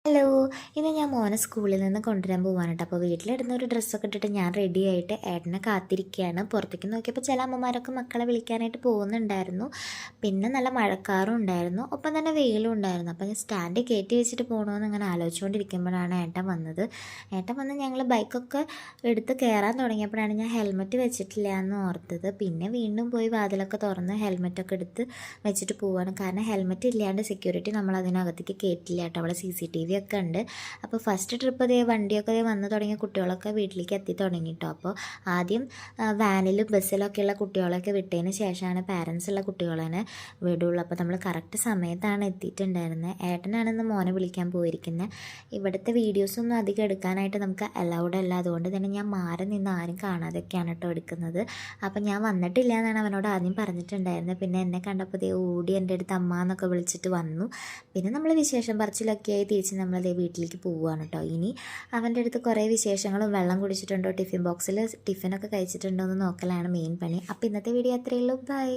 Hello. ഇന്ന് ഞാൻ മോനെ സ്കൂളിൽ നിന്ന് കൊണ്ടുവരാൻ പോവാണ് കേട്ടോ. അപ്പോൾ വീട്ടിലിടുന്ന ഒരു ഡ്രസ്സൊക്കെ ഇട്ടിട്ട് ഞാൻ റെഡി ആയിട്ട് ഏട്ടനെ കാത്തിരിക്കുകയാണ്. പുറത്തേക്ക് നോക്കിയപ്പോൾ ചില അമ്മമാരൊക്കെ മക്കളെ വിളിക്കാനായിട്ട് പോകുന്നുണ്ടായിരുന്നു. പിന്നെ നല്ല മഴക്കാറും ഉണ്ടായിരുന്നു, ഒപ്പം തന്നെ വെയിലും ഉണ്ടായിരുന്നു. അപ്പോൾ ഞാൻ സ്റ്റാൻഡ് കയറ്റി വെച്ചിട്ട് പോകണമെന്ന് ഇങ്ങനെ ആലോചിച്ചുകൊണ്ടിരിക്കുമ്പോഴാണ് ഏട്ടൻ വന്നത്. ഏട്ടൻ വന്ന് ഞങ്ങൾ ബൈക്കൊക്കെ എടുത്ത് കയറാൻ തുടങ്ങിയപ്പോഴാണ് ഞാൻ ഹെൽമെറ്റ് വെച്ചിട്ടില്ല എന്ന് ഓർത്തത്. പിന്നെ വീണ്ടും പോയി വാതിലൊക്കെ തുറന്ന് ഹെൽമെറ്റൊക്കെ എടുത്ത് വെച്ചിട്ട് പോവുകയാണ്. കാരണം ഹെൽമെറ്റ് ഇല്ലാണ്ട് സെക്യൂരിറ്റി നമ്മൾ അതിനകത്തേക്ക് കയറ്റില്ല കേട്ടോ. അവിടെ CCTV ഒക്കെ ഉണ്ട്. അപ്പോൾ ഫസ്റ്റ് ട്രിപ്പ് വണ്ടിയൊക്കെ വന്ന് തുടങ്ങിയ കുട്ടികളൊക്കെ വീട്ടിലേക്ക് എത്തി തുടങ്ങി കേട്ടോ. അപ്പോൾ ആദ്യം വാനിലും ബസ്സിലൊക്കെയുള്ള കുട്ടികളൊക്കെ വിട്ടതിന് ശേഷമാണ് പാരൻസ് ഉള്ള കുട്ടികളെ വിടുള്ളൂ. അപ്പോൾ നമ്മൾ കറക്റ്റ് സമയത്താണ് എത്തിയിട്ടുണ്ടായിരുന്നത്. ഏട്ടനാണ് ഇന്ന് മോനെ വിളിക്കാൻ പോയിരിക്കുന്നത്. ഇവിടുത്തെ വീഡിയോസൊന്നും അധികം എടുക്കാനായിട്ട് നമുക്ക് അലൗഡ് അല്ല. അതുകൊണ്ട് തന്നെ ഞാൻ മാറി നിന്ന് ആരും കാണാതെയൊക്കെയാണ് കേട്ടോ എടുക്കുന്നത്. അപ്പോൾ ഞാൻ വന്നിട്ടില്ല എന്നാണ് അവനോട് ആദ്യം പറഞ്ഞിട്ടുണ്ടായിരുന്നത്. പിന്നെ എന്നെ കണ്ടപ്പോൾ ഓടി എൻ്റെ അടുത്ത് അമ്മ എന്നൊക്കെ വിളിച്ചിട്ട് വന്നു. പിന്നെ നമ്മൾ വിശേഷം പറച്ചിലൊക്കെ ആയി തിരിച്ച് നമ്മളതേ വീട്ടിലേക്ക് പോവുകയാണ് കേട്ടോ. ഇനി അവൻ്റെ അടുത്ത് കുറേ വിശേഷങ്ങളും വെള്ളം കുടിച്ചിട്ടുണ്ടോ, ടിഫിൻ ബോക്സിൽ ടിഫിനൊക്കെ കഴിച്ചിട്ടുണ്ടോ എന്ന് നോക്കലാണ് മെയിൻ പണി. അപ്പോൾ ഇന്നത്തെ വീഡിയോ അത്രയേ ഉള്ളൂ. ബൈ.